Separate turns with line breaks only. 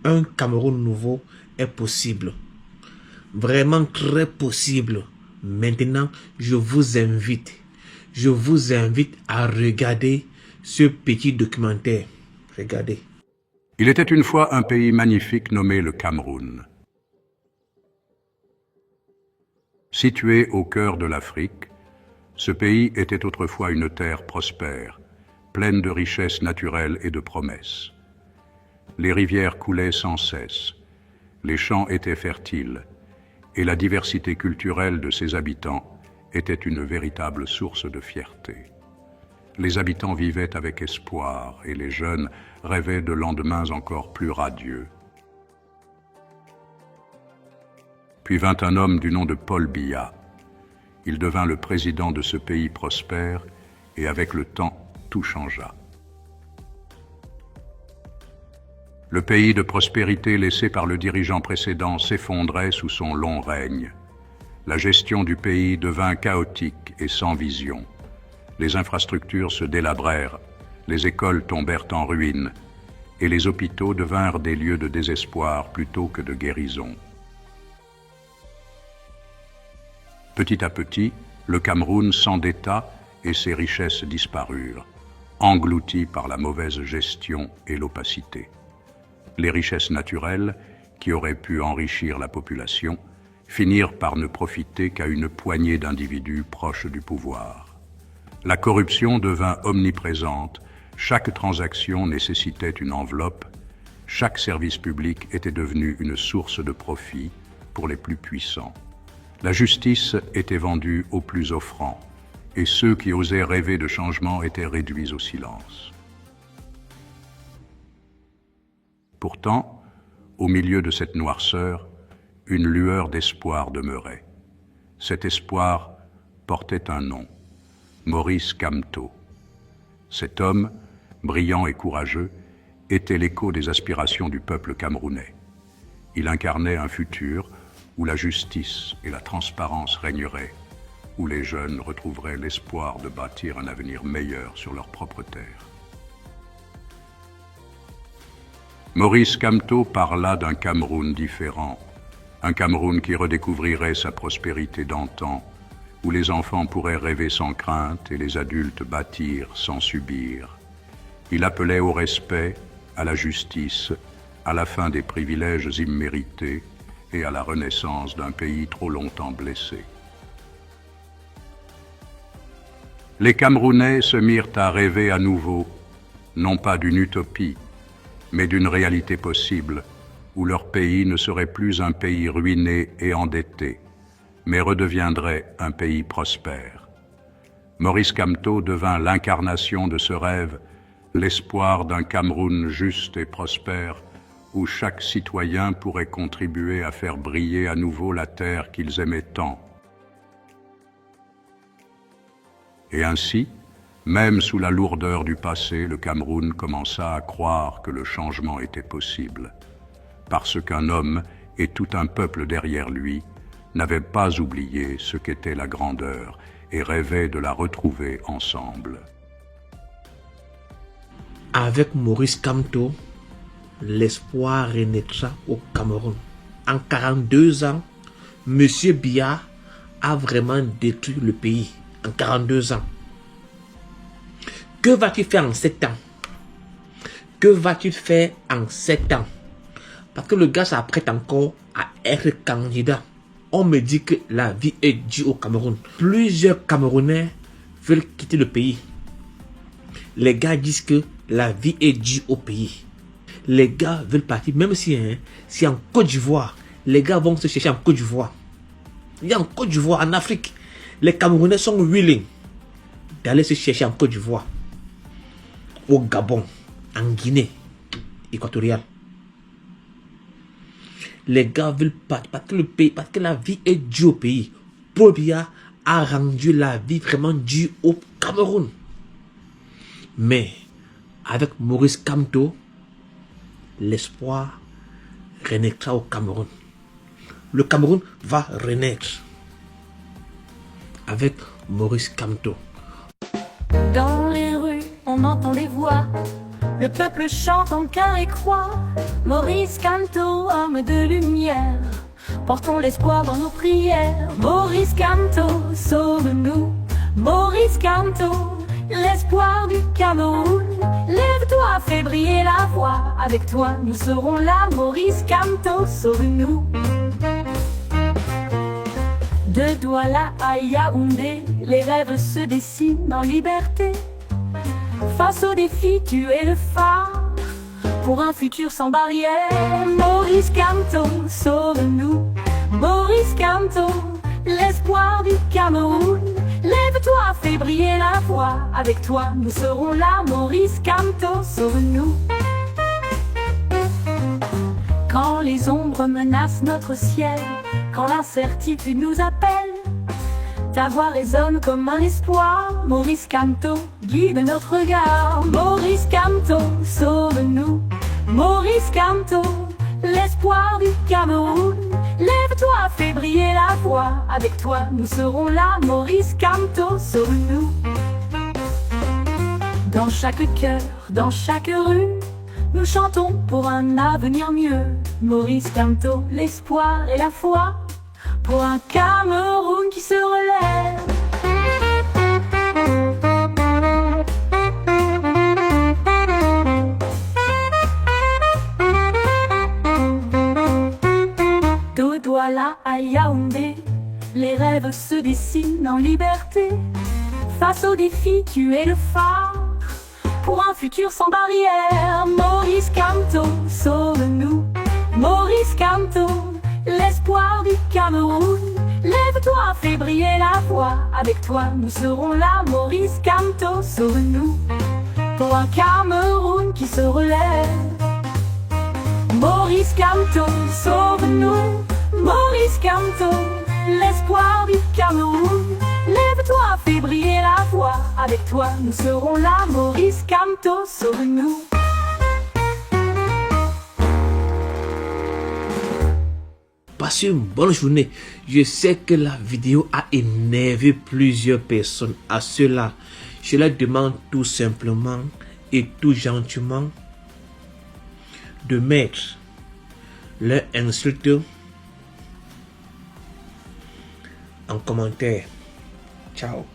un Cameroun nouveau est possible. Vraiment très possible. Maintenant, je vous invite à regarder ce petit documentaire. Regardez.
Il était une fois un pays magnifique nommé le Cameroun. Situé au cœur de l'Afrique, ce pays était autrefois une terre prospère, pleine de richesses naturelles et de promesses. Les rivières coulaient sans cesse, les champs étaient fertiles, et la diversité culturelle de ses habitants était une véritable source de fierté. Les habitants vivaient avec espoir et les jeunes rêvaient de lendemains encore plus radieux. Puis vint un homme du nom de Paul Biya. Il devint le président de ce pays prospère et avec le temps, tout changea. Le pays de prospérité laissé par le dirigeant précédent s'effondrait sous son long règne. La gestion du pays devint chaotique et sans vision. Les infrastructures se délabrèrent, les écoles tombèrent en ruine, et les hôpitaux devinrent des lieux de désespoir plutôt que de guérison. Petit à petit, le Cameroun s'endetta et ses richesses disparurent, englouties par la mauvaise gestion et l'opacité. Les richesses naturelles, qui auraient pu enrichir la population, finirent par ne profiter qu'à une poignée d'individus proches du pouvoir. La corruption devint omniprésente, chaque transaction nécessitait une enveloppe, chaque service public était devenu une source de profit pour les plus puissants. La justice était vendue aux plus offrants, et ceux qui osaient rêver de changement étaient réduits au silence. Pourtant, au milieu de cette noirceur, une lueur d'espoir demeurait. Cet espoir portait un nom, Maurice Kamto. Cet homme, brillant et courageux, était l'écho des aspirations du peuple camerounais. Il incarnait un futur où la justice et la transparence régneraient, où les jeunes retrouveraient l'espoir de bâtir un avenir meilleur sur leur propre terre. Maurice Kamto parla d'un Cameroun différent, un Cameroun qui redécouvrirait sa prospérité d'antan, où les enfants pourraient rêver sans crainte et les adultes bâtir sans subir. Il appelait au respect, à la justice, à la fin des privilèges immérités et à la renaissance d'un pays trop longtemps blessé. Les Camerounais se mirent à rêver à nouveau, non pas d'une utopie, mais d'une réalité possible, où leur pays ne serait plus un pays ruiné et endetté, mais redeviendrait un pays prospère. Maurice Kamto devint l'incarnation de ce rêve, l'espoir d'un Cameroun juste et prospère, où chaque citoyen pourrait contribuer à faire briller à nouveau la terre qu'ils aimaient tant. Et ainsi, même sous la lourdeur du passé, le Cameroun commença à croire que le changement était possible, parce qu'un homme et tout un peuple derrière lui n'avaient pas oublié ce qu'était la grandeur et rêvaient de la retrouver ensemble.
Avec Maurice Kamto, l'espoir renaîtra au Cameroun. En 42 ans, M. Biya a vraiment détruit le pays. En 42 ans. Que vas-tu faire en 7 ans? Que vas-tu faire en 7 ans? Parce que le gars s'apprête encore à être candidat. On me dit que la vie est dure au Cameroun. Plusieurs Camerounais veulent quitter le pays. Les gars disent que la vie est dure au pays. Les gars veulent partir, même si en Côte d'Ivoire, les gars vont se chercher en Côte d'Ivoire. Il y a en Côte d'Ivoire, en Afrique, les Camerounais sont willing d'aller se chercher en Côte d'Ivoire, au Gabon, en Guinée équatoriale. Les gars veulent partir parce que la vie est dure au pays. Paul Biya a rendu la vie vraiment dure au Cameroun. Mais avec Maurice Kamto, l'espoir renaîtra au Cameroun. Le Cameroun va renaître avec Maurice Kamto.
Dans les rues, on entend les voix Le peuple chante en chœur et croit. Maurice Kamto, homme de lumière, portons l'espoir dans nos prières. Maurice Kamto, sauve-nous. Maurice Kamto, l'espoir du Cameroun. Lève-toi, fais briller la voix. Avec toi, nous serons là. Maurice Kamto, sauve-nous. De Douala à Yaoundé, les rêves se dessinent en liberté. Face aux défis, tu es le phare pour un futur sans barrière. Maurice Kamto, sauve-nous. Maurice Kamto, l'espoir du Cameroun. Lève-toi, fais briller la voix. Avec toi, nous serons là. Maurice Kamto, sauve-nous. Quand les ombres menacent notre ciel, quand l'incertitude nous appelle, ta voix résonne comme un espoir. Maurice Kamto, guide notre regard. Maurice Kamto, sauve-nous. Maurice Kamto, l'espoir du Cameroun. Lève-toi, fais briller la voix. Avec toi, nous serons là. Maurice Kamto, sauve-nous. Dans chaque cœur, dans chaque rue, nous chantons pour un avenir mieux. Maurice Kamto, l'espoir et la foi pour un Cameroun qui se relève. De Douala à Yaoundé, les rêves se dessinent en liberté. Face aux défis, tu es le phare pour un futur sans barrière. Maurice Kamto, sauve-nous. Maurice Kamto, l'espoir du Cameroun. Lève-toi, fais briller la voix. Avec toi, nous serons là. Maurice Kamto, sauve-nous. Pour un Cameroun qui se relève. Maurice Kamto, sauve-nous. Maurice Kamto, l'espoir du Cameroun. Lève-toi, fais briller la voix. Avec toi, nous serons là. Maurice Kamto, sauve-nous.
Passez une bonne journée. Je sais que la vidéo a énervé plusieurs personnes. À cela, je leur demande tout simplement et tout gentiment de mettre leur insulte en commentaire. Ciao.